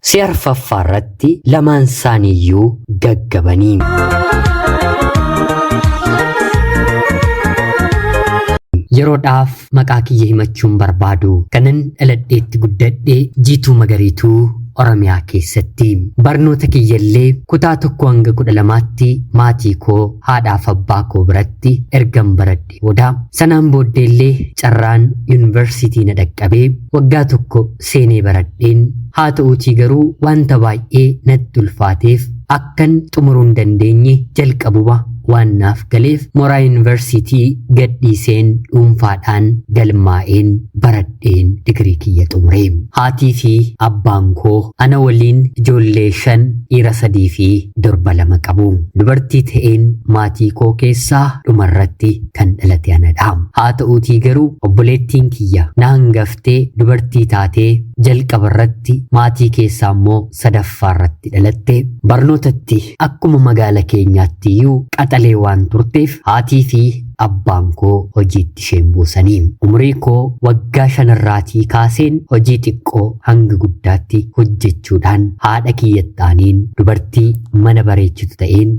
Si'arfaffaarratti lamaan isaaniiyyuu gaggabanii. Yeroodhaaf maqaa kiyya himachuun barbaadu kanan dhaladheetti guddadhee Jiituu Magariituu Oromiyaa keessatti barnoota kiyyallee kutaa 1 hanga 12tti maatii koo haadhaaf abbaa koo biratti ergan baradhe booda sanaan booddeellee carraan yuunivarsiitii na dhaqqabee waggaa 1 seenee baradheen haa ta'uutii garuu wanta baay'ee natti ulfaateef akkan xumuruu hin dandeenye jalqabuma waan naaf galeef mooraa yuunivarsiitii gadhiiseen dhuunfaadhaan galmaa'een baradheen digirii kiyya xumuree haatii fi abbaan koo ana waliin ijoollee 5 dhiira 3 fi durba 2 qabu. Dubartii ta'een maatii koo keessaa dhumarratti kan dhalate anadha. Haa ta'uutii garuu obboleettiin kiyya na hangaftee dubartii taatee jalqabarratti maatii keessaa immoo sadaffaarratti dhalatte barnootatti akkuma magaala keenyaatti iyyuu qaxalee waan turteef haatii fi abbaan koo hojiitti isheen buusanii umrii koo waggaa 5 irraatii kaaseen hojii xiqqoo hanga guddaatti hojjechuudhaan haadha kiyyattaaniin dubartii mana bareechitu ta'een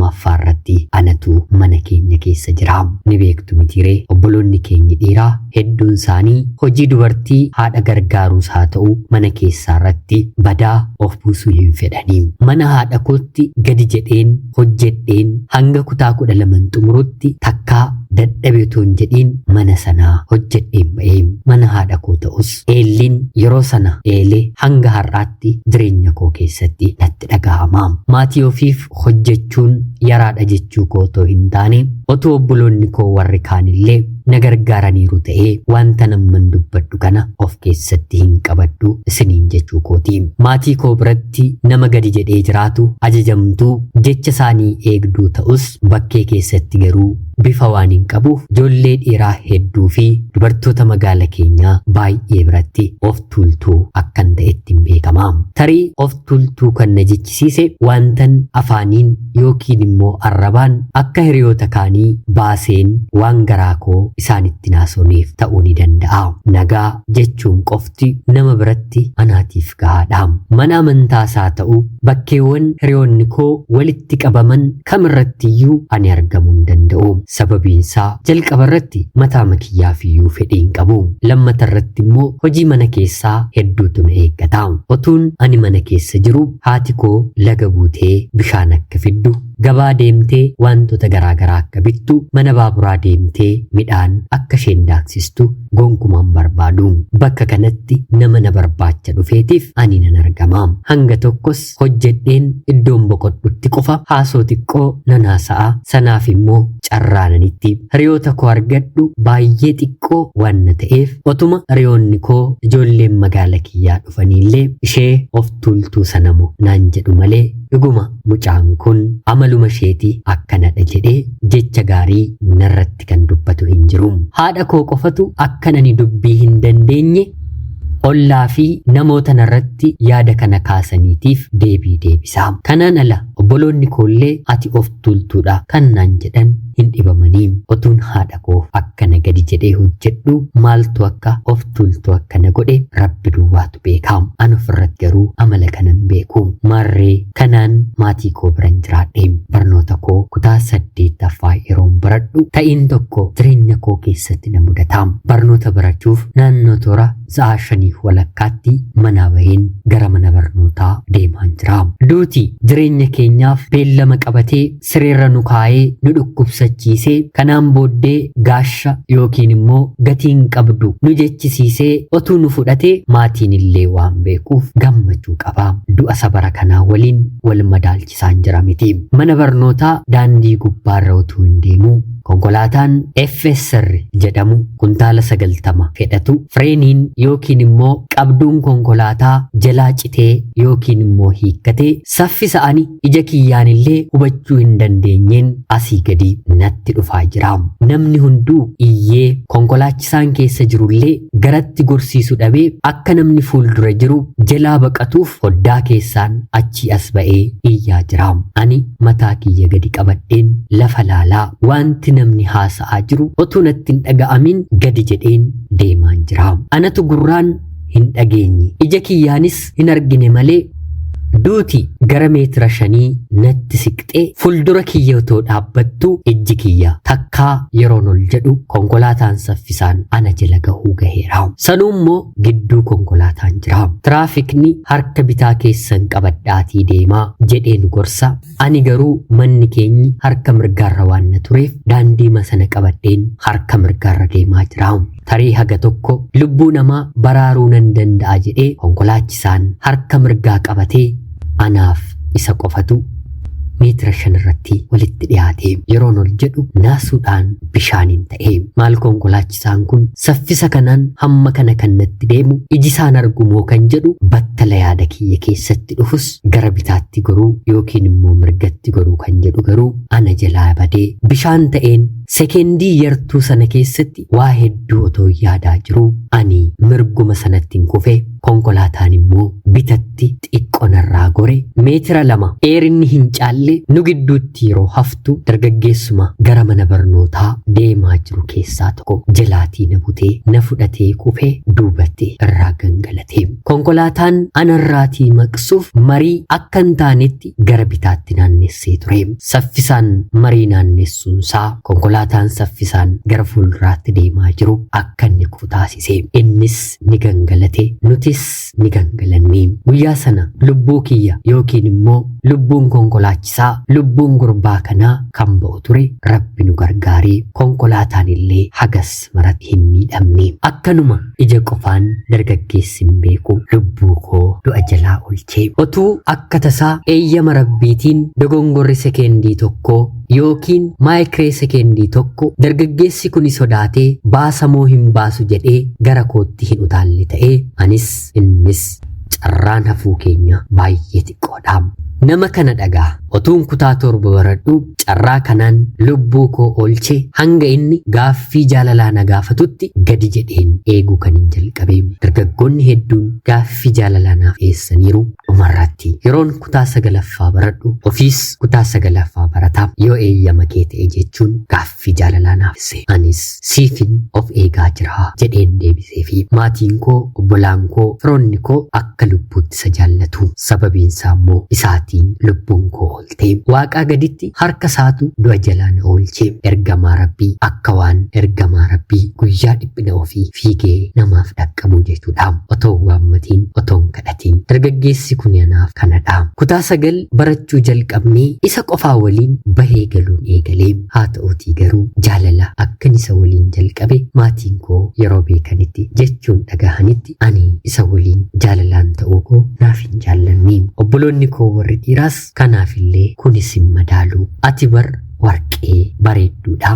lammaffaarratti anatu mana keenya keessa jira. Ni beektu mitiiree obboloonni keenya dhiiraa hedduun isaanii hojii dubartii haadha gargaaruus haa ta'u mana keessaarratti badaa of buusuu hin fedhanii. Mana haadha kootti gadi jedheen hojjedheen hanga kutaa 12 xumurutti takkaa dadhabeetoon jedhiin mana sanaa hojjedheen ba'ee mana haadha koo ta'us eelliin yeroo sana eelee hanga har'aatti jireenya koo keessatti natti dhaga'ama. Maatii ofiif hojjechuun yaraadha jechuu koo otoo hin taane otoo obboloonni koo warri kaanillee na gargaaraniiru ta'ee wanta namman dubbadhu kana of keessatti hin qabadhu isiniin jechuu kooti. Maatii koo biratti nama gadi jedhee jiraatu ajajamtuu jecha isaanii eegduu ta'us bakkee keessatti garuu bifa waan hin qabuuf ijoollee dhiiraa hedduu fi dubartoota magaala keenyaa baay'ee biratti of tuultuu akkan ta'etti hin beekama. Tarii of tuultuu kan na jechisiise wantan afaaniin yookiin immoo arrabaan akka hiriyoota kaanii baaseen waan garaa koo isaanitti naasoneef ta'uu ni danda'a. Nagaa jechuun qofti nama biratti anaatiif gahaadha. Mana amantaasaa ta'u bakkeewwan hiriyoonni koo walitti qabaman kamirrattiyyuu ani argamuu hin danda'u. Sababiinsaa jalqabarratti mataa makiyyaafiyuu fedhii hin qabu. Lammatarratti immoo hojii mana keessaa hedduutu na eeggata. Otuun ani mana keessa jiru haati koo laga buutee bishaan akka fiddu gabaa deemtee wantoota garaagaraa akka bittu mana baaburaa deemtee midhaan akka isheen daaksistu gonkumaan barbaadu. Bakka kanatti nama na barbaacha dhufeetiif ani nan argama. Hanga tokkos hojjedheen iddoon boqodhutti qofa haasoo xiqqoo nan haasa'a. Sanaaf immoo carraananitti hiriyoota koo argadhu baay'ee xiqqoo waan ta'eef otuma hiriyoonni koo ijoolleen magaala kiyyaa dhufanillee ishee of tuultuu sanamo naan jedhu malee dhuguma mucaan kun amaluma isheeti akkanadha jedhee jecha gaarii narratti kan dubbatu hin jiru. Haadha koo qofatu akkan ani dubbii hin dandeenye ollaa fi namoota narratti yaada kana kaasaniitiif deebii deebisa. Kanaan ala obboloonni koollee ati of tuultuudha kan naan jedhan hin dhibamanii otuun haadha koo akkana gadi jedhee hojjedhu maaltu akka of tuultu akkana godhe rabbi duwwaatu beeka. An ofirratti garuu amala kanan beeku. Maarree kanaan maatii koo biran jiraadhe barnoota koo kutaa 8ffaa yeroon baradhu ta'iin tokko jireenya koo keessatti na mudata. Barnoota barachuuf naannoo toora sa'a 5 walakkaatti manaa baheen gara mana barnootaa deemaan jira. Duuti jireenya keenyaaf beellama qabatee sireerra nu kaa'ee nu dhukkubsachiisee kanaan booddee gaasha yookiin immoo gatiin qabdu nu jechisiisee otuu nu fudhatee maatiin illee waan beekuuf gammachuu qaba. Du'a sabara kanaa waliin wal madaalchisaan jira miti. Mana barnootaa daandii gubbaarra otuu hin deemuu konkolaataan FSR jedhamu kuntaala 90 fedhatu fireeniin yookiin immoo qabduun konkolaataa jalaa citee yookiin immoo hiikkatee saffisa'anii ija kiyyaan illee hubachuu hin dandeenyeen asii gadi natti dhufaa jira. Namni hunduu iyyee konkolaachisaan keessa jirullee garatti gorsiisu dhabee akka namni fuuldura jiru jalaa baqatuuf hoddaa keessaan achi as ba'ee iyyaa jira. Ani mataa kiyya gadi qabadheen lafa laalaa wanti namni haasa'aa jiru otuu natti hin dhaga'amin gadi jedheen deemaan jira. Anatu gurraan hin dhageenye ija kiyyaanis hin argine malee duuti gara meetira 5 natti siqxee fuuldura kiyya otoo dhaabbattu ijji kiyya takkaa yeroon ol jedhu konkolaataan saffisaan ana jala gahuu gaheera. Sanuummoo gidduu konkolaataan jira. Tiraafikni harka bitaa keessan qabadhaatii deemaa jedheen gorsa. Ani garuu manni keenyi harka mirgaarra waan na tureef daandii sana qabadheen harka mirgaarra deemaa jira. Tarii haga tokko lubbuu namaa baraaruu nan danda'a jedhee konkolaachisaan harka mirgaa qabatee anaaf isa qofatu meetira 5 irratti walitti dhiyaatee yeroon ol jedhu naasuudhaan bishaaniin ta'ee maal konkolaachisaan kun saffisa kanaan hamma kana kannatti deemu iji isaan argumoo kan jedhu battala yaada kiyya keessatti dhufus gara bitaatti goruu yookiin immoo mirgatti goruu kan jedhu garuu ana jalaa badee bishaan ta'een sekendii yartuu sana keessatti waa hedduu otoo yaadaa jiru ani mirguma sanatti kufee konkolaataan immoo bitatti xiqqoonarraa gore meetira 2 dheerinni hin caalle nu gidduutti yeroo haftu dargaggeessuma gara mana barnootaa deemaa jiru keessaa tokko jalaatii na butee na fudhatee kufee duubatti irraa gangalatee konkolaataan anarraatii maqsuuf marii akka hin taanetti gara bitaatti naannessee ture. Saffisaan marii naannessuunsaa konkolaataan saffisaan gara fuulduraatti deemaa jiru akka inni kufu taasise. Innis ni gangalate nutis ni gangalanne. Guyyaa sana lubbuu kiyya yookiin immoo lubbuun konkolaachisaa lubbuun gurbaa kanaa kan ba'u ture rabbi nu gargaaree konkolaataan illee hagas maratti hin miidhamne. Akkanuma ija qofaan dargaggeessi hin beeku lubbuu koo du'a jalaa oolchee otuu akka tasaa eeyyama rabbiitiin dogongorri sekendii tokko yookiin maayikiree sekendii tokko dargaggeessi kuni sodaatee baasamoo hin baasu jedhee gara kootti hin utaalle ta'ee anis innis carraan hafuu keenya baay'ee xiqqoodha. Nama kana dhagaa otuun kutaa 7 baradhu carraa kanaan lubbuu koo oolchee hanga inni gaaffii jaalalaa na gaafatutti gadi jedheen eeguu kan hin jalqabee. Dargaggoonni hedduun gaaffii jaalalaa naaf dhiyeessaniiru. Dhumarratti yeroon kutaa 9ffaa baradhu ofiis kutaa 9ffaa barataa yoo eeyyama kee ta'e jechuun gaaffii jaalalaa naaf dhiyeesse. Anis siifin of eegaa jira jedheen deebisee fi maatiin koo obbolaan koo firoonni koo akka lubbuutti isa jaallatu sababiinsaa immoo isaatiin lubbuun koo oolte. Waaqaa gaditti harka isaatu du'a jalaa na oolche. Ergamaa rabbii akka waan ergamaa rabbii guyyaa dhiphina ofii fiigee namaaf dhaqqabu jechuudha. Otoo waammatiin otoon kadhatiin dargaggeessi kun anaaf kanadha. Kutaa 9 barachuu jalqabnee isa qofaa waliin bahee galuun eegalee haa ta'uutii garuu jaalala akkan isa waliin jalqabe maatiin koo yeroo beekanitti jechuun dhagahanitti ani isa waliin jaalalaan ta'uu koo naaf hin jaallanne. Obboloonni koo warri dhiiraas kanaafillee kunis hin madaalu ati bar warqee bareedduudha.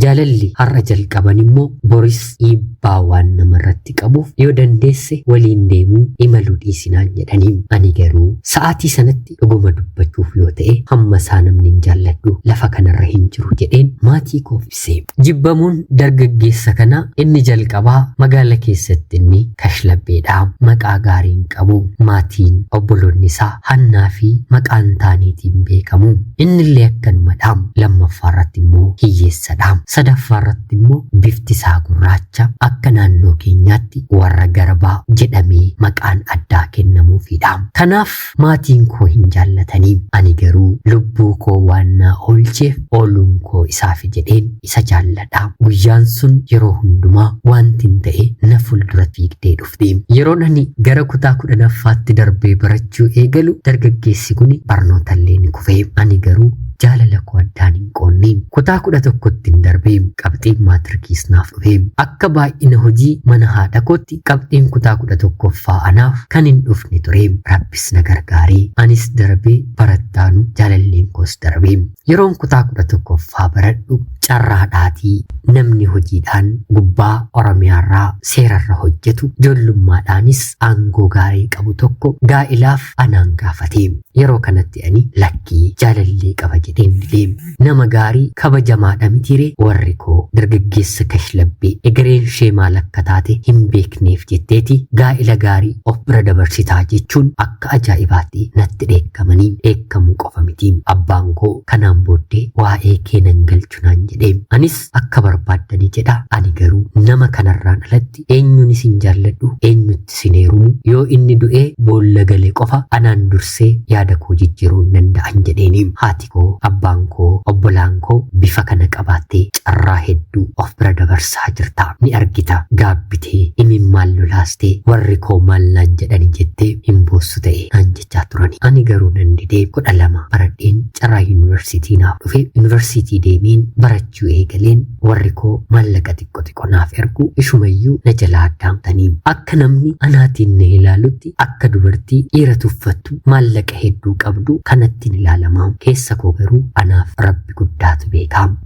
Jaalalli har'a jalqaban immoo boris dhiibbaa waan namarratti qabuuf yoo dandeesse waliin deemuu imaluu dhiisinaan jedhanii. Ani garuu sa'aatii sanatti dhuguma dubbachuuf yoo ta'e hamma isaa namni hin jaalladhu lafa kanarra hin jiru jedheen maatii koof ibse. Jibbamuun dargaggeessa kana inni jalqabaa magaala keessatti inni kashlabbeedha. Maqaa gaariin qabu maatiin obboloonni isaa hannaa fi maqaan taaniitiin beekamu. Innillee akkanumadha. Lammaffaarratti immoo hiyyeessadha. Sadaffaarratti immoo bifti isaa gurraacha akka naannoo keenyaatti warra garbaa jedhamee maqaan addaa kennamuufidha. Kanaaf maatiin koo hin jaallatanii. Ani garuu lubbuu koo waan na oolcheef ooluun koo isaaf jedheen isa jaalladha. Guyyaan sun yeroo hundumaa wanti ta'e na fuuldura fiigdee dhufte. Yeroon ani gara kutaa 10ffaatti darbee barachuu eegalu dargaggeessi kun barnootaallee ni kufe. Ani garuu jaalala koo addaan hin qoonne. Kutaa 11tti darbee qabxiin maatirkiis naaf dhufe. Akka baay'ina hojii mana haadha kootti qabxiin kutaa 11ffaa anaaf kan hin dhufne ture. Rabbis na gargaaree anis darbee barattaanu jaalalleen koos darbee. Yeroon kutaa 11ffaa baradhu carraadhaatii namni hojiidhaan gubbaa Oromiyaarraa seerarra hojjetu ijoollummaadhaanis aangoo gaarii qabu tokko gaa'ilaaf anaan gaafate. Yeroo kanatti ani lakkii jaalallee qaba jedheen dileem. Nama gaarii kabajamaadha mitiire warri koo dargaggeessa kashlabbee egereen ishee maal akka taate hin beekneef jetteeti gaa'ila gaarii of bira dabarsitaa jechuun akka ajaa'ibaatti natti dheekkamanii dheekkamuu qofa miti. Abbaan koo kanaan booddee waa'ee kee nan galchu naan jedhee anis akka barbaaddanii jedha ani garuu nama kanarraan alatti eenyuun isin jaalladhu eenyutti sineerumu yoo inni du'ee boolla galee qofa anaan dursee yaada koo jijjiiruu hin danda'an jedheeni haati koo abbaan koo obbolaan koo bifa kana qabaattee carraa hedduu of bira dabarsaa jirta ni argita gaabbitee imimmaan lolaastee warri koo maal naan jedhani jettee hin boossu ta'e naan jechaa turani ani garuu nan didee 12 baradheen carraa yuunivarsiitii naaf dhufe yuunivarsiitii deemeen barachuu eegaleen warri koo maallaqa xiqqoo naaf ergu ishumayyuu na jalaa addaamtanii akka namni anaatiin na ilaalutti akka dubartii dhiira tuffattu maallaqa hedduu qabdu kanattiin ilaalamaa keessa koo garuu anaaf rabbi guddaatu beekaam.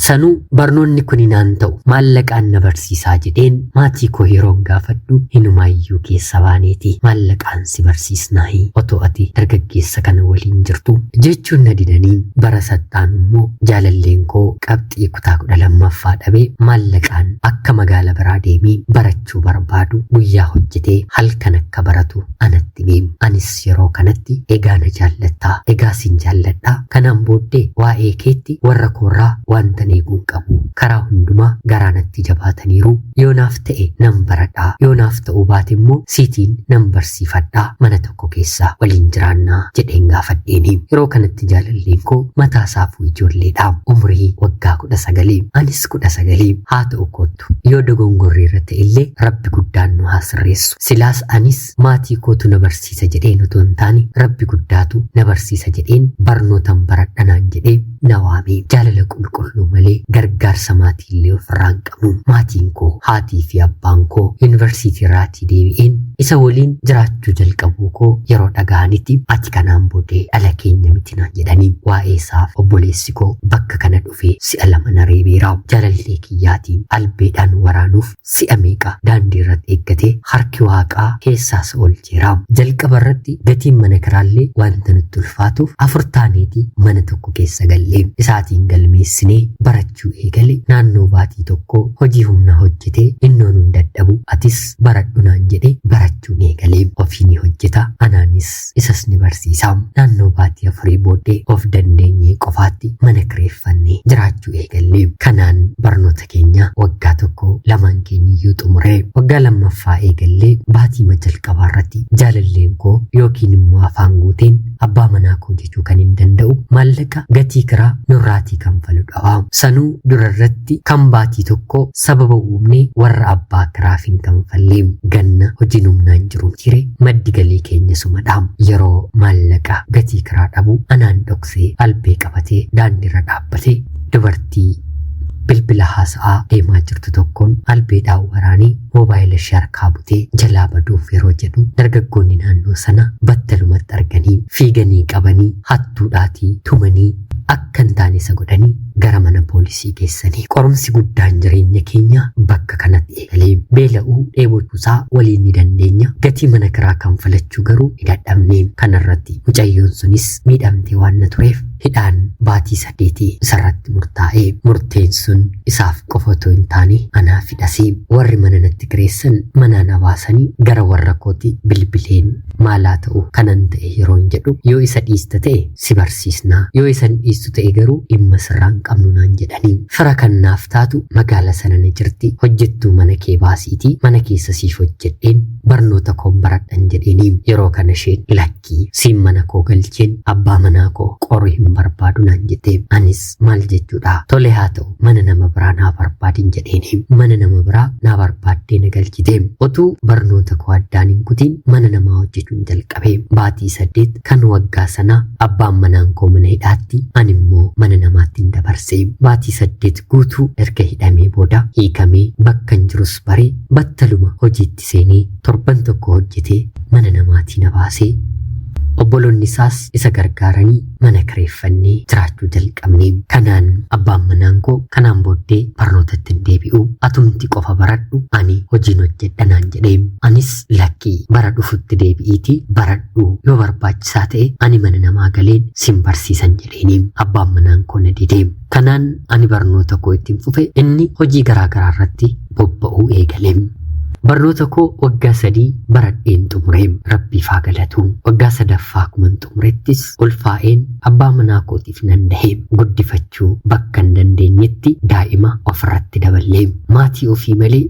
Sanuu barnoonni kun naan ta'u maallaqaan na barsiisaa jedheen maatii koo yeroon gaafadhu hinumaayyuu keessa baaneeti maallaqaan si barsiisnaahi otoo ati dargaggeessa kana waliin jirtu jechuun na didanii bara sattaan immoo jaalalleen koo qabxii kutaa 12ffaa dhabee maallaqaan akka magaala biraa deemee barachuu barbaadu guyyaa hojjetee halkan akka baratu anatti hime anis yeroo kanatti egaa na jaallattaa egaa sin jaalladhaa kanaan booddee waa'ee keetti warra koorraa wanta eeguun qabu karaa hundumaa garaanatti jabaataniiru yoonaaf ta'e nan baradhaa yoonaaf ta'uu baate immoo siitiin nan barsiifadhaa mana tokko keessa waliin jiraannaa jedheen gaafadheeni yeroo kanatti jaalalleen koo mataa isaafuu ijoolleedha umrii waggaa 19 anis 19 haa ta'u kootu yoo dogongorrii irra ta'e illee rabbi guddaan nu haa sirreessu silaas anis maatii kootu na barsiisa jedheen otoo hin taane rabbi guddaatu na barsiisa jedheen barnootan baradhanaan jedhee na waame jaalala qulqulluu malee gargaarsa maatii illee ofirraan qabu maatiin koo haatii fi abbaan koo yuunivarsiitii irraatii deebi'een isa waliin jiraachuu jalqabuu koo yeroo dhaga'anitti ati kanaan booddee dhala keenya miti naan jedhanii waa'ee isaaf obboleessi koo bakka kana dhufee si'a 2 na reebeeraa jaalallee kiyyaatiin albeedhaan waraanuuf si'a meeqa daandii irratti eeggatee harki waaqaa keessaas ol jeeraa jalqaba irratti gatiin mana kiraallee wanta nutti ulfaatuuf 4 taaneetii mana tokko keessa gallee isaatiin galmeessinee barachuu eegale naannoo baatii tokko hojii humna hojjetee innoon hin dadhabu atis baradhu naan jedhee barachuun eegalee ofii ni hojjeta anaanis isas ni barsiisa naannoo baatii 4 booddee of dandeenyee qofaatti mana kireeffannee jiraachuu eegallee kanaan barnoota keenya waggaa tokko lamaan keenyiyyuu xumuree waggaa lammaffaa eegallee baatii jalqabaa irratti jaalalleen koo yookiin immoo afaan guuteen abbaa manaa koo jechuu kan hin danda'u maallaqa gatii kiraa nurraatii kanfalu dhawa sanuu durarratti kan baatii tokko sababa uumnee warra abbaa kiraaf hin kanfallee ganna hojiin humnaan jiru jire maddi galii keenya sumadhaam yeroo maallaqa gatii kiraa dhabu anaan dhoksee albee qabatee daandiirra dhaabbatee dubartii bilbila haasa'aa deemaa jirtu tokkoon albeedhaan waraanii moobaayila ishee harkaa butee jalaa baduuf yeroo jedhu dargaggoonni naannoo sana battalumatti arganii fiiganii qabanii hattuudhaatii tumanii akka hin taane isa godhanii gara mana poolisii geessanii qorumsi guddaan jireenya keenya bakka kanatti eegalee beela'uu dheebotuusaa waliin ni dandeenya gatii mana kiraa kanfalachuu garuu hin dadhabne kanarratti mucayyoon sunis miidhamtee waan na tureef hidhaan baatii 8 isarratti murtaa'ee murteen sun isaaf qofa otoo hin taane anaaf hidhasii warri mana natti kireessan manaa na baasanii gara warra kooti bilbileen maalaa ta'u kanan ta'e yeroon jedhu yoo isa dhiista ta'e si barsiisnaa yoo isa dhiistu ta'e garuu dhimma sirraan qabnu naan jedhanii fira kannaaf taatu magaala sana na jirti hojjettuu mana kee baasiitii mana keessa siif hojjedheen barnoota koo baradhan jedheenii yeroo kana isheen lakkii siin mana koo galcheen abbaa manaa koo qoruu hin barbaadu naan jettee anis maal jechuudha tole haa ta'u mana nama biraa naa barbaadin jedheenii mana nama biraa naa barbaaddee na galchite otuu barnoota koo addaan hin kutiin mana namaa hojjechuun jalqabee baatii 8 kan waggaa sana abbaan manaan koo mana hidhaatti ani immoo mana namaatti hin dabarsee baatii 8 guutuu erga hidhamee booda hiikamee bakka hin jirus baree battaluma hojiitti seenee torban tokko hojjetee mana namaatii na baasee obboloonni isaas isa gargaaranii mana kireeffannee jiraachuu jalqabne kanaan abbaan manaan koo kanaan booddee barnootatti hin deebi'u atumti qofa baradhu ani hojiin hojjedha naan jedhee anis lakkii bara dhufutti deebi'iitii baradhu yoo barbaachisaa ta'e ani mana namaa galeen sin barsiisan jedheeni abbaan manaan koo na didee kanaan ani barnoota koo ittiin fufe inni hojii garaagaraa irratti bobba'uu eegale barnoota koo waggaa 3 baradheen xumureem rabbiif haa galatu. Waggaa 3ffaa kuman xumurettis ulfaa'een abbaa manaa kootiif nan daheem. Guddifachuu bakka hin dandeenyetti daa'ima ofirratti daballeem. Maatii ofii malee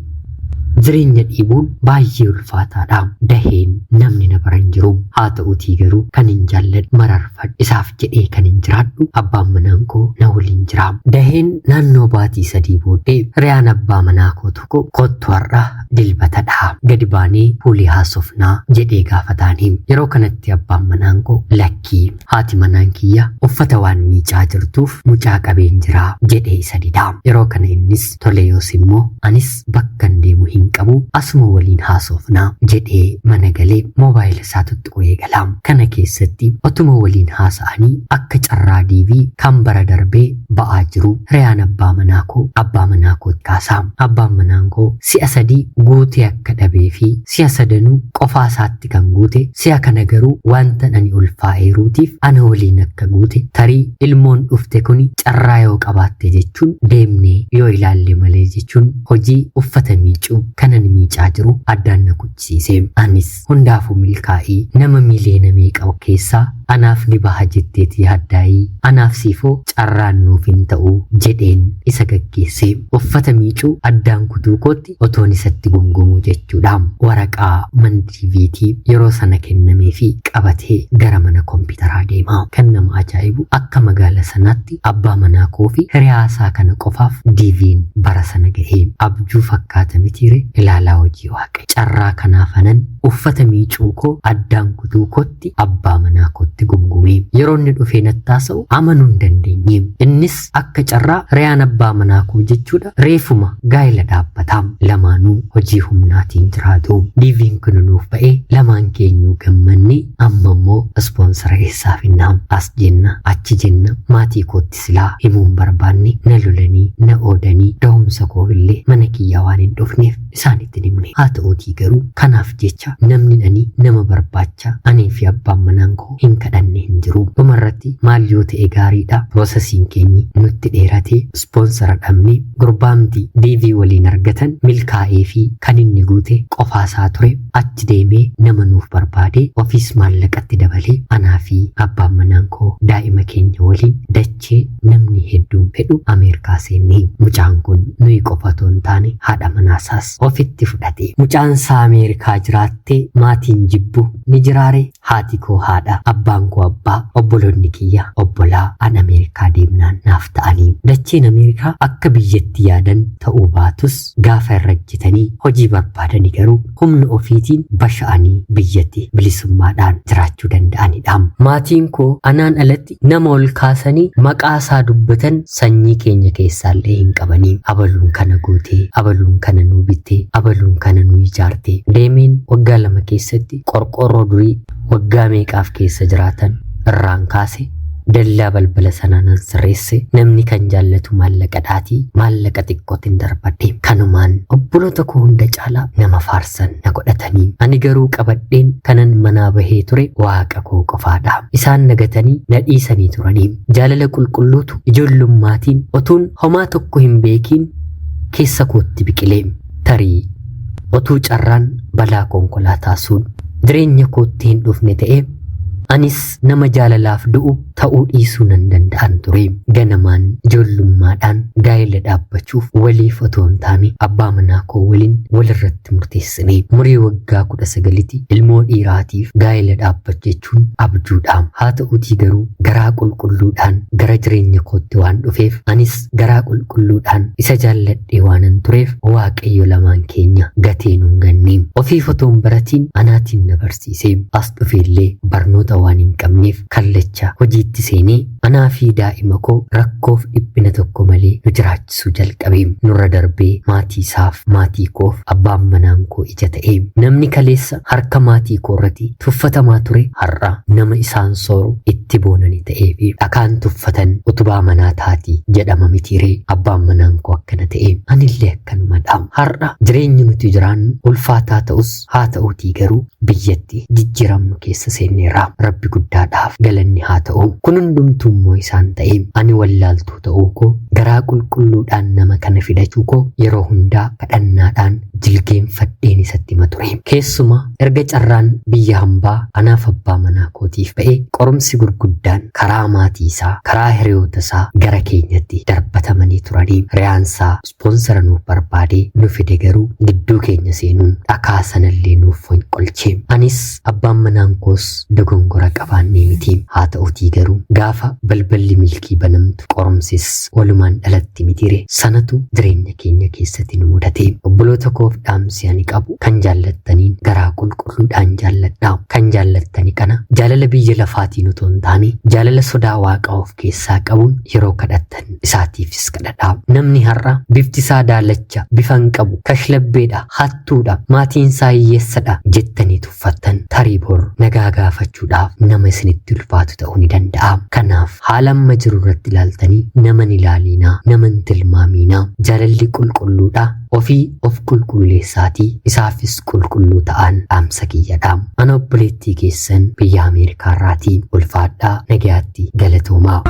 jireenya dhiibuun baay'ee ulfaataadha. Daheen namni na baran jiru. Haa ta'uutii garuu kan hin jaalladhu mararfadhu isaaf jedhee kan hin jiraadhu abbaan manaa koo na waliin jira. Daheen naannoo baatii 3 booddee hiriyaan abbaa manaa koo tokko kottu har'a dilbatadha gadi baanee fuulii haasofnaa jedhee gaafataaniin. Yeroo kanatti abbaan manaa koo lakkii haati manaa kiyya uffata waan miicaa jirtuuf mucaa qabeen jira jedhee isa didaa. Yeroo kana innis tole yoos immoo anis bakka hin deemu hin qabu asuma waliin haasofnaa jedhee mana galee moobaayila isaa tuttuquu eegalaam. Kana keessatti otuma waliin haasa'anii akka carraa diivii kan bara darbee ba'aa jiru hiriyaan abbaa manaa koo kaasaam. Abbaan manaa koo si'a 3 guutee akka dhabee fi si'a 3 qofaa isaatti kan guute si'a kana garuu wanta ani ulfaa'eeruutiif ana waliin akka guute tarii ilmoon dhufte kuni carraa yoo qabaatte jechuun deemnee yoo ilaalle malee jechuun hojii uffata miicuu kanan miicaa jiru addaan na kuchisiise. Anis hundaafuu milkaa'ii nama miiliyoona meeqa keessaa anaaf ni baha jetteeti yaaddaayii anaaf siifoo carraan nuuf hin ta'u jedheen isa gaggeesse. Uffata miicuu addaan kutuu kootti otoon isatti gungumuu jechuudha. Waraqaa mandiiviitii yeroo sana kennamee fi qabatee gara mana kompiitaraa deema. Kan nama ajaa'ibu akka magaala sanaatti abbaa manaa koo fi hiriyaasaa kana qofaaf diiviin bara sana ga'ee abjuu fakkaata mitiire ilaalaa hojii waaqa. Carraa kanaafanan uffata miicuu koo addaan kutuu kootti abbaa manaa kootti gumgumee yeroo inni dhufee nattaasa'u amanuu hin dandeenye. Innis akka carraa hiriyaan abbaa manaa koo jechuudha reefuma gaa'ela dhaabbataam. Lamaanuu hojii humnaatiin jiraatu. Diiviin kun nuuf ba'ee lamaan keenyuu gammanne amma immoo ispoonsara eessaa finnaam. As jenna achi jenna maatii kootti silaa himuun barbaanne na lolanii na oodanii da'umsa koo illee mana kiyyaa waan hin dhufneef isaanitti himne. Haa ta'uutii garuu kanaaf jecha namni ani nama barbaachaanii fi abbaan manaa koo hin kadhanne hin jiru. Dhumarratti maal yoo ta'e gaariidha. Piroosesiin keenyi nutti dheeratee ispoonsara dhabne gurbaamti diivii waliin argatan milkaa'ee fi kan inni guute qofaasaa ture. Achi deemee nama nuuf barbaade ofiis maallaqatti dabalee anaa fi abbaan manaa koo daa'ima keenya waliin dachee namni hedduun fedhu Ameerikaa seenne. Mucaan kun nuyi qofatoo hin taane haadha manaasaas ofitti fudhate. Mucaan isaa Ameerikaa jiraattee maatiin jibbu ni jiraare. Haati koo haadha, abbaan koo abbaa, obboloonni kiyya obbolaa an Ameerikaa deemnaan naaf ta'anii. Dacheen Ameerikaa akka biyyatti yaadan ta'uu baatus gaafa irra hojjetanii hojii barbaadanii garuu humna ofiitiin basha'anii biyyatti bilisummaadhaan jiraachuu danda'anidha. Maatiin koo anaan alatti nama ol kaasanii maqaa isaa dubbatan sanyii keenya keessaallee hin qabanii. Abaluun kana guutee, abaluun kana nuu bittee, abaluun kana nuu ijaartee deemeen waggaa 2 keessatti qorqorroo durii waggaa meeqaaf keessa jiraatan irraan kaase dallaa balbala sanaan sirreesse. Namni kan jaallatu maallaqa dhaatii maallaqa xiqqootiin darbadhe. Kanumaan obboloota koo hunda caalaa nama faarsan na godhatanii. Ani garuu qabadheen kanan manaa bahee ture waaqa koo qofaadha. Isaan nagatanii na dhiisanii turanii. Jaalala qulqulluutu ijoollummaatiin otuun homaa tokko hin beekiin keessa kootti biqilee. Tarii otuu carraan balaa konkolaataa sun jireenya kootti hin dhufne ta'ee anis nama jaalalaaf du'u ta'uu dhiisuu nan danda'an ture. Ganamaan ijoollummaadhaan gaa'ela dhaabbachuuf waliif otoo hin taane abbaa manaa koo waliin walirratti murteessine. Umurii waggaa 19tti ilmoo dhiiraatiif gaa'ela dhaabbachuun abjuudha. Haa ta'uutii garuu garaa qulqulluudhaan gara jireenya kootti waan dhufeef anis garaa qulqulluudhaan isa jaalladhee waanan tureef waaqayyo lamaan keenya gatee nun ganne. Ofiif otoo hin baratiin anaatiin na barsiise. As dhufeellee barnoota waan hin qabneef kallacha hojiitti seenee anaa fi daa'ima koo rakkoof dhiphina tokko malee nu jiraachisuu jalqabe. Nurra darbee maatii isaaf maatii koof abbaan manaa koo ija ta'e. Namni kaleessa harka maatii koo irratti tuffatamaa ture har'a nama isaan sooru itti boonani ta'ee fi dhakaan tuffatan utubaa manaa taati jedhama mitiiree. Abbaan manaa koo akkana ta'e anillee akkanumadha. Har'a jireenyi nuti jiraannu ulfaataa ta'us haa ta'uutii garuu biyyatti jijjiiramnu keessa seenneerra. Rabbi guddaadhaaf galanni haa ta'u. Kun hundumtuu immoo isaan ta'e ani wallaaltuu ta'uu koo garaa qulqulluudhaan nama kana fidachuu koo yeroo hundaa kadhannaadhaan jilgeenfadheen isatti hima ture. Keessuma erga carraan biyya hambaa anaaf abbaa manaa kootiif ba'ee qorumsi gurguddaan karaa maatii isaa karaa hiriyoota isaa gara keenyatti darbatamanii turanii riyaansaa ispoonsara nuuf barbaadee nu fide garuu gidduu keenya seenuun dhakaa sanallee nuuf fonqolchee. Anis abbaan manaan koos dogongora qabaannee miti. Haa ta'utii garuu gaafa balballi milkii banamtu qorumsis walumaan dhalatti mitire sanatu jireenya keenya keessatti nu mudate. Obboloota koof dhaamsi ani qabu kan jaallattaniin garaa qulqulluudhaan jaalladhaa. Kan jaallattani kana jaalala biyya lafaatiin otoo hin taane jaalala sodaa waaqaa of keessaa qabuun yeroo kadhattan isaatiifis kadhadhaa. Namni har'a bifti isaa daalacha bifan qabu kashlabbeedha hattuudha maatiin isaa hiyyeessadha jettanii tuffattan tarii bor nagaa gaafachuudhaaf nama isinitti ulfaatu ta'uu ni danda'a. Kanaaf haala amma jiru irratti ilaaltanii nama hin ilaalinaa nama hin tilmaaminaa. Jaalalli qulqulluudha. Ofii of qulqulleessaatii isaafis qulqulluu ta'an dhaamsa kiyyadha. Ana obboleettii keessan biyya Ameerikaa irraatii ulfaadhaa nagayaatti galatoomaa.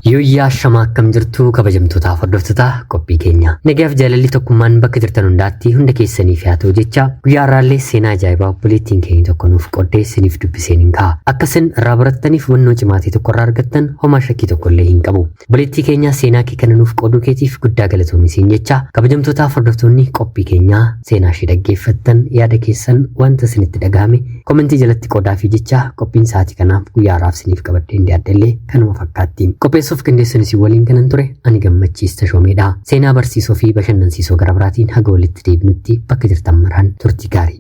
Yooyyaa shamaa akkam jirtu kabajamtootaaf hordoftoota qophii keenya. Nagaaf jaalalli tokkummaan bakka jirtan hundaatti hunda keessaniif haa ta'u jecha guyyaa irraallee seenaa ajaa'ibaa obboleettiin keenya tokko nuuf qoddee isiniif dubbiseen hin ka'a. Akka isin irraa barattaniif hubannoo cimaatii tokko irraa argattan homaa shakkii tokko illee hin qabu. Obboleettii keenya seenaa kee kana nuuf qooduu keetiif guddaa galatoomi siin jecha kabajamtootaaf hordoftoonni qophii keenyaa seenaa ishee dhaggeeffattan yaada keessan wanta isinitti dhagahame komentii jalatti qoodaa fi jecha qophiin sa'aatii kanaaf guyyaa irraaf isiniif qabadhee dhiyaadhellee kanuma fakkaatti. Qopheessuuf qindeessuun isin waliin kanan ture ani Gammachiis Tashoomeedha. Seenaa barsiisoo fi bashannansiisoo gara biraatiin haga walitti deebinutti bakka jirtan maraan turtii gaarii.